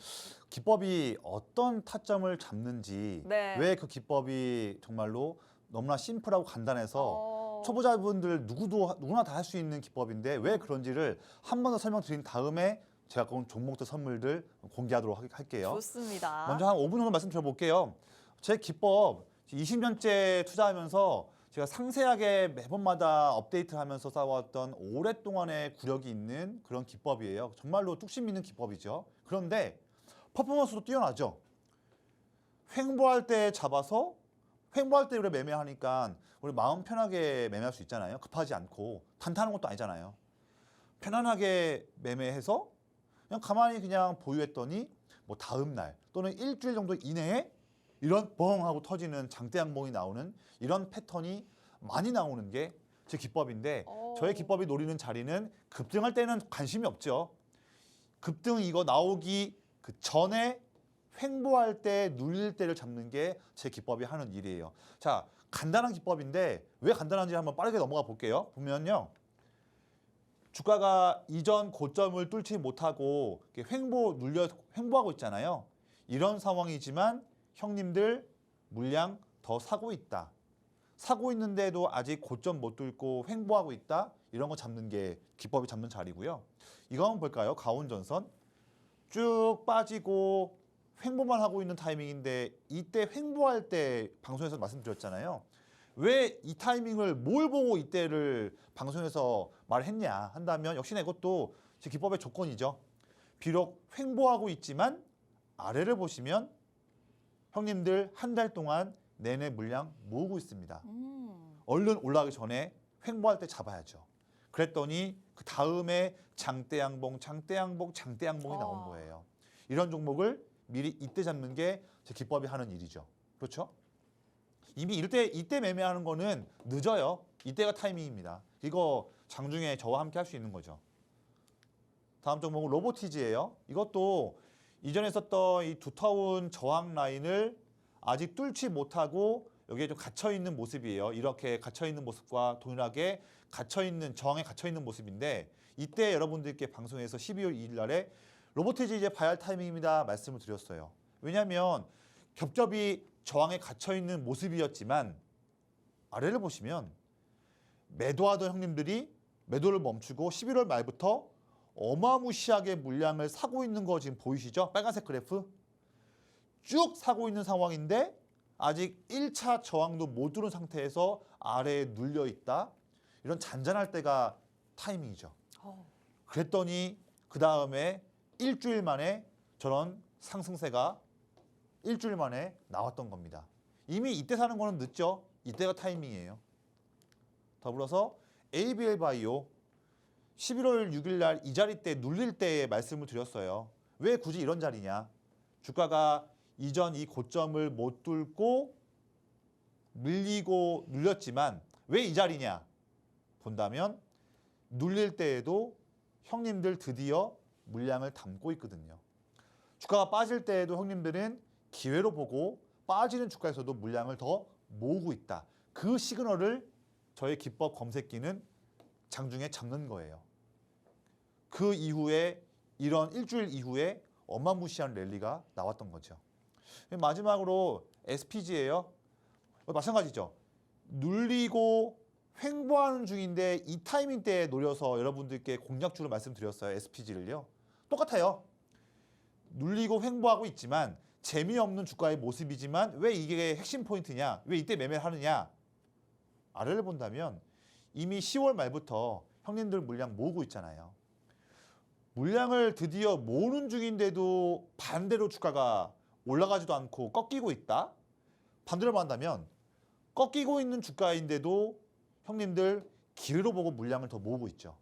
기법이 어떤 타점을 잡는지 네. 왜 그 기법이 정말로 너무나 심플하고 간단해서 초보자분들 누구나 다 할 수 있는 기법인데 왜 그런지를 한 번 더 설명드린 다음에 제가 그 종목들 선물들 공개하도록 할게요. 좋습니다. 먼저 한 5분 정도 말씀드려볼게요. 제 기법 20년째 투자하면서 제가 상세하게 매번마다 업데이트하면서 쌓아왔던 오랫동안의 구력이 있는 그런 기법이에요. 정말로 뚝심 있는 기법이죠. 그런데 퍼포먼스도 뛰어나죠. 횡보할 때 잡아서 횡보할 때 우리 매매하니까 우리 마음 편하게 매매할 수 있잖아요. 급하지 않고 단타하는 것도 아니잖아요. 편안하게 매매해서 그냥 가만히 그냥 보유했더니 뭐 다음 날 또는 일주일 정도 이내에 이런 뻥 하고 터지는 장대 양봉이 나오는 이런 패턴이 많이 나오는 게 제 기법인데 저의 기법이 노리는 자리는 급등할 때는 관심이 없죠. 급등 이거 나오기 그 전에 횡보할 때 눌릴 때를 잡는 게 제 기법이 하는 일이에요. 자, 간단한 기법인데 왜 간단한지 한번 빠르게 넘어가 볼게요. 보면요. 주가가 이전 고점을 뚫지 못하고 횡보하고 있잖아요. 이런 상황이지만 형님들 물량 더 사고 있다. 사고 있는데도 아직 고점 못 뚫고 횡보하고 있다. 이런 거 잡는 게 기법이 잡는 자리고요. 이거 한번 볼까요? 가온전선 쭉 빠지고 횡보만 하고 있는 타이밍인데 이때 횡보할 때 방송에서 말씀드렸잖아요. 왜 이 타이밍을 뭘 보고 이때를 방송에서 말했냐 한다면 역시나 이것도 제 기법의 조건이죠. 비록 횡보하고 있지만 아래를 보시면 형님들 한 달 동안 내내 물량 모으고 있습니다. 얼른 올라가기 전에 횡보할 때 잡아야죠. 그랬더니 그 다음에 장대양봉이 나온 거예요. 이런 종목을 미리 이때 잡는 게 제 기법이 하는 일이죠. 그렇죠? 이미 이때 매매하는 거는 늦어요. 이때가 타이밍입니다. 이거 장중에 저와 함께 할 수 있는 거죠. 다음 종목은 로보티지예요. 이것도 이전에 썼던 이 두터운 저항 라인을 아직 뚫지 못하고 여기에 좀 갇혀있는 모습이에요. 이렇게 갇혀있는 모습과 동일하게 저항에 갇혀있는 모습인데 이때 여러분들께 방송에서 12월 2일 날에 로보티지 이제 봐야 할 타이밍입니다. 말씀을 드렸어요. 왜냐하면 겹겹이 저항에 갇혀있는 모습이었지만 아래를 보시면 매도하던 형님들이 매도를 멈추고 11월 말부터 어마무시하게 물량을 사고 있는 거 지금 보이시죠? 빨간색 그래프. 쭉 사고 있는 상황인데 아직 1차 저항도 못 뚫은 상태에서 아래에 눌려 있다. 이런 잔잔할 때가 타이밍이죠. 그랬더니 그 다음에 일주일 만에 저런 상승세가 일주일 만에 나왔던 겁니다. 이미 이때 사는 거는 늦죠. 이때가 타이밍이에요. 더불어서 ABL 바이오 11월 6일 날 이 자리 때 눌릴 때의 말씀을 드렸어요. 왜 굳이 이런 자리냐. 주가가 이전 이 고점을 못 뚫고 밀리고 눌렸지만 왜 이 자리냐 본다면 눌릴 때에도 형님들 드디어 물량을 담고 있거든요. 주가가 빠질 때에도 형님들은 기회로 보고 빠지는 주가에서도 물량을 더 모으고 있다. 그 시그널을 저의 기법 검색기는 장중에 잡는 거예요. 그 이후에 이런 일주일 이후에 어마무시한 랠리가 나왔던 거죠. 마지막으로 SPG예요. 마찬가지죠. 눌리고 횡보하는 중인데 이 타이밍 때 노려서 여러분들께 공략주로 말씀드렸어요. SPG를요. 똑같아요. 눌리고 횡보하고 있지만 재미없는 주가의 모습이지만 왜 이게 핵심 포인트냐? 왜 이때 매매를 하느냐? 아래를 본다면 이미 10월 말부터 형님들 물량 모으고 있잖아요. 물량을 드디어 모으는 중인데도 반대로 주가가 올라가지도 않고 꺾이고 있다. 반대로 말한다면 꺾이고 있는 주가인데도 형님들 기회로 보고 물량을 더 모으고 있죠.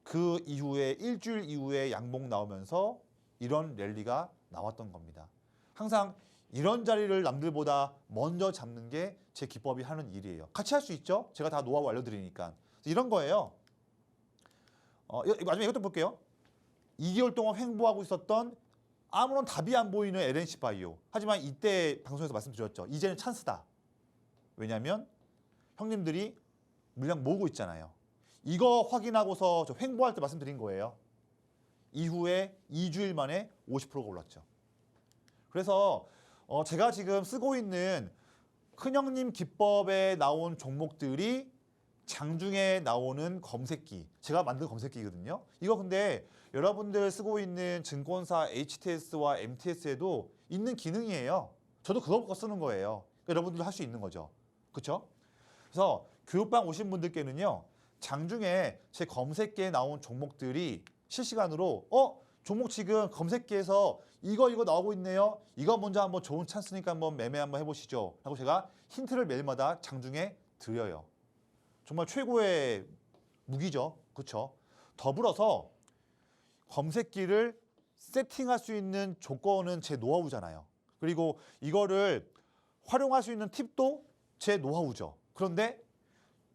그 이후에 일주일 이후에 양봉 나오면서 이런 랠리가 나왔던 겁니다. 항상 이런 자리를 남들보다 먼저 잡는 게 제 기법이 하는 일이에요. 같이 할 수 있죠. 제가 다 노하우 알려드리니까. 이런 거예요. 마지막에 이것도 볼게요. 2개월 동안 횡보하고 있었던 아무런 답이 안 보이는 LNC 바이오. 하지만 이때 방송에서 말씀드렸죠. 이제는 찬스다. 왜냐하면 형님들이 물량 모으고 있잖아요. 이거 확인하고서 저 횡보할 때 말씀드린 거예요. 이후에 2주일 만에 50%가 올랐죠. 그래서 제가 지금 쓰고 있는 큰형님 기법에 나온 종목들이 장중에 나오는 검색기, 제가 만든 검색기거든요. 이거 근데 여러분들 쓰고 있는 증권사 HTS와 MTS에도 있는 기능이에요. 저도 그거 쓰는 거예요. 여러분들도 할 수 있는 거죠. 그렇죠? 그래서 교육방 오신 분들께는요. 장중에 제 검색기에 나온 종목들이 실시간으로 종목 지금 검색기에서 이거 나오고 있네요. 이거 먼저 한번 좋은 찬스니까 한번 매매 한번 해보시죠. 하고 제가 힌트를 매일마다 장중에 드려요. 정말 최고의 무기죠. 그렇죠? 더불어서 검색기를 세팅할 수 있는 조건은 제 노하우잖아요. 그리고 이거를 활용할 수 있는 팁도 제 노하우죠. 그런데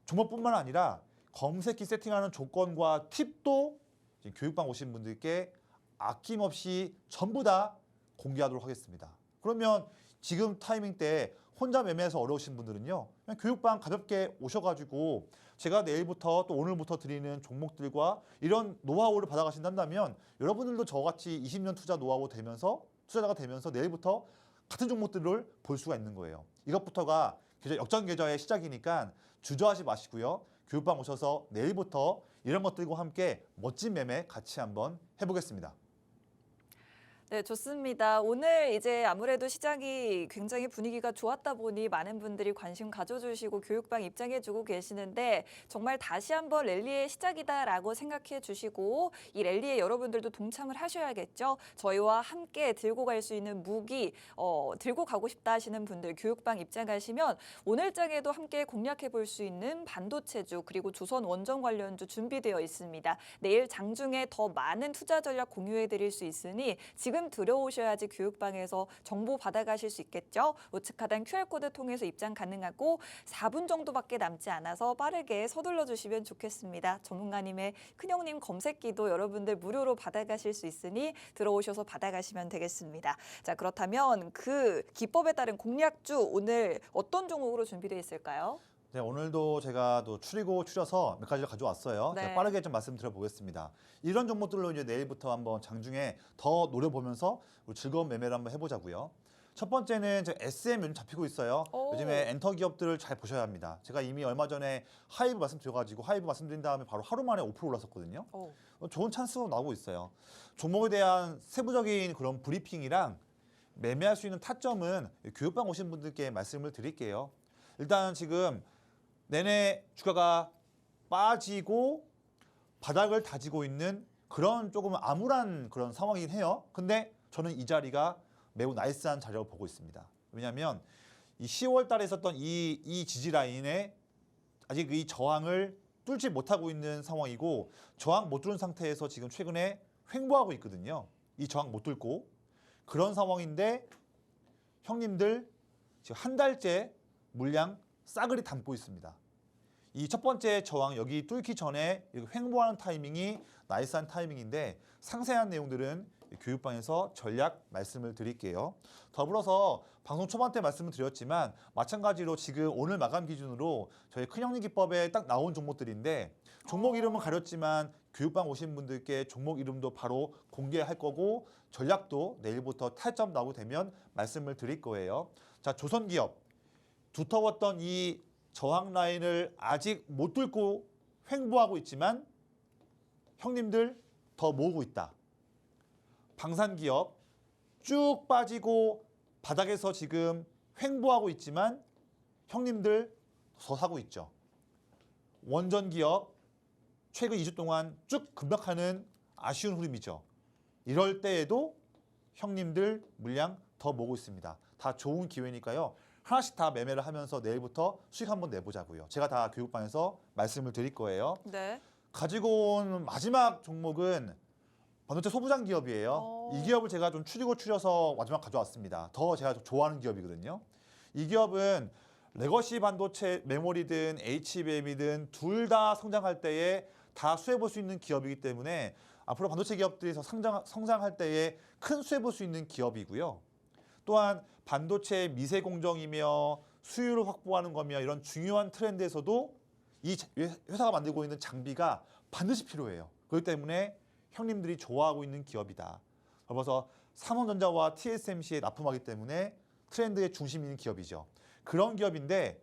종목뿐만 아니라 검색기 세팅하는 조건과 팁도 지금 교육방 오신 분들께 아낌없이 전부 다 공개하도록 하겠습니다. 그러면 지금 타이밍 때 혼자 매매해서 어려우신 분들은요. 그냥 교육방 가볍게 오셔가지고 제가 내일부터 또 오늘부터 드리는 종목들과 이런 노하우를 받아가신다면 여러분들도 저같이 20년 투자 노하우 되면서 투자자가 되면서 내일부터 같은 종목들을 볼 수가 있는 거예요. 이것부터가 역전 계좌의 시작이니까 주저하지 마시고요. 교육방 오셔서 내일부터 이런 것들과 함께 멋진 매매 같이 한번 해보겠습니다. 네, 좋습니다. 오늘 이제 아무래도 시장이 굉장히 분위기가 좋았다 보니 많은 분들이 관심 가져주시고 교육방 입장해주고 계시는데 정말 다시 한번 랠리의 시작이다라고 생각해 주시고 이 랠리에 여러분들도 동참을 하셔야겠죠. 저희와 함께 들고 갈 수 있는 무기 들고 가고 싶다 하시는 분들 교육방 입장하시면 오늘장에도 함께 공략해 볼 수 있는 반도체주 그리고 조선 원전 관련주 준비되어 있습니다. 내일 장중에 더 많은 투자 전략 공유해 드릴 수 있으니 지금 들어오셔야지 교육방에서 정보 받아가실 수 있겠죠. 우측 하단 QR코드 통해서 입장 가능하고 4분 정도밖에 남지 않아서 빠르게 서둘러 주시면 좋겠습니다. 전문가님의 큰형님 검색기도 여러분들 무료로 받아가실 수 있으니 들어오셔서 받아가시면 되겠습니다. 자, 그렇다면 그 기법에 따른 공략주 오늘 어떤 종목으로 준비되어 있을까요? 네, 오늘도 제가 또 추려서 몇 가지를 가져왔어요. 네. 제가 빠르게 좀 말씀드려보겠습니다. 이런 종목들로 이제 내일부터 한번 장중에 더 노려보면서 우리 즐거운 매매를 한번 해보자고요. 첫 번째는 SM 요즘 잡히고 있어요. 요즘에 엔터 기업들을 잘 보셔야 합니다. 제가 이미 얼마 전에 하이브 말씀드려가지고 하이브 말씀드린 다음에 바로 하루 만에 5% 올랐었거든요. 좋은 찬스가 나오고 있어요. 종목에 대한 세부적인 그런 브리핑이랑 매매할 수 있는 타점은 교육방 오신 분들께 말씀을 드릴게요. 일단 지금 내내 주가가 빠지고 바닥을 다지고 있는 그런 조금 암울한 그런 상황이긴 해요. 근데 저는 이 자리가 매우 나이스한 자리라고 보고 있습니다. 왜냐하면 이 10월 달에 있었던 이 지지 라인에 아직 이 저항을 뚫지 못하고 있는 상황이고 저항 못 뚫은 상태에서 지금 최근에 횡보하고 있거든요. 이 저항 못 뚫고 그런 상황인데 형님들 지금 한 달째 물량 싸그리 담고 있습니다. 이 첫 번째 저항 여기 뚫기 전에 횡보하는 타이밍이 나이스한 타이밍인데 상세한 내용들은 교육방에서 전략 말씀을 드릴게요. 더불어서 방송 초반 때 말씀을 드렸지만 마찬가지로 지금 오늘 마감 기준으로 저희 큰형님 기법에 딱 나온 종목들인데 종목 이름은 가렸지만 교육방 오신 분들께 종목 이름도 바로 공개할 거고 전략도 내일부터 타점 나오게 되면 말씀을 드릴 거예요. 자, 조선기업 두터웠던 이 저항 라인을 아직 못 뚫고 횡보하고 있지만 형님들 더 모으고 있다. 방산기업 쭉 빠지고 바닥에서 지금 횡보하고 있지만 형님들 더 사고 있죠. 원전기업 최근 2주 동안 쭉 급락하는 아쉬운 흐름이죠. 이럴 때에도 형님들 물량 더 모으고 있습니다. 다 좋은 기회니까요. 하나씩 다 매매를 하면서 내일부터 수익 한번 내보자고요. 제가 다 교육방에서 말씀을 드릴 거예요. 네. 가지고 온 마지막 종목은 반도체 소부장 기업이에요. 이 기업을 제가 좀 추려서 마지막 가져왔습니다. 더 제가 좋아하는 기업이거든요. 이 기업은 레거시 반도체 메모리든 HBM이든 둘 다 성장할 때에 다 수혜볼 수 있는 기업이기 때문에 앞으로 반도체 기업들이 성장할 때에 큰 수혜볼 수 있는 기업이고요. 또한 반도체 미세 공정이며 수율을 확보하는 거며 이런 중요한 트렌드에서도 이 회사가 만들고 있는 장비가 반드시 필요해요. 그렇기 때문에 형님들이 좋아하고 있는 기업이다. 그래서 삼성전자와 TSMC에 납품하기 때문에 트렌드의 중심이 있는 기업이죠. 그런 기업인데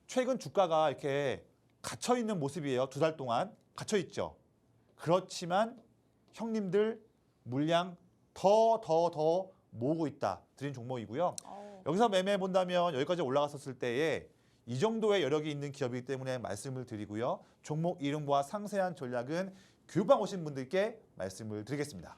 최근 주가가 이렇게 갇혀있는 모습이에요. 2달 동안 갇혀있죠. 그렇지만 형님들 물량 더 모으고 있다. 드린 종목이고요. 여기서 매매해 본다면 여기까지 올라갔었을 때에 이 정도의 여력이 있는 기업이기 때문에 말씀을 드리고요. 종목 이름과 상세한 전략은 교육방 오신 분들께 말씀을 드리겠습니다.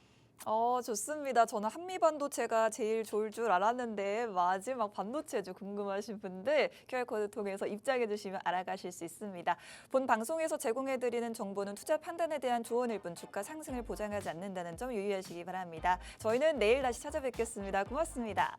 좋습니다. 저는 한미반도체가 제일 좋을 줄 알았는데 마지막 반도체주 궁금하신 분들 QR코드 통해서 입장해 주시면 알아가실 수 있습니다. 본 방송에서 제공해드리는 정보는 투자 판단에 대한 조언일 뿐 주가 상승을 보장하지 않는다는 점 유의하시기 바랍니다. 저희는 내일 다시 찾아뵙겠습니다. 고맙습니다.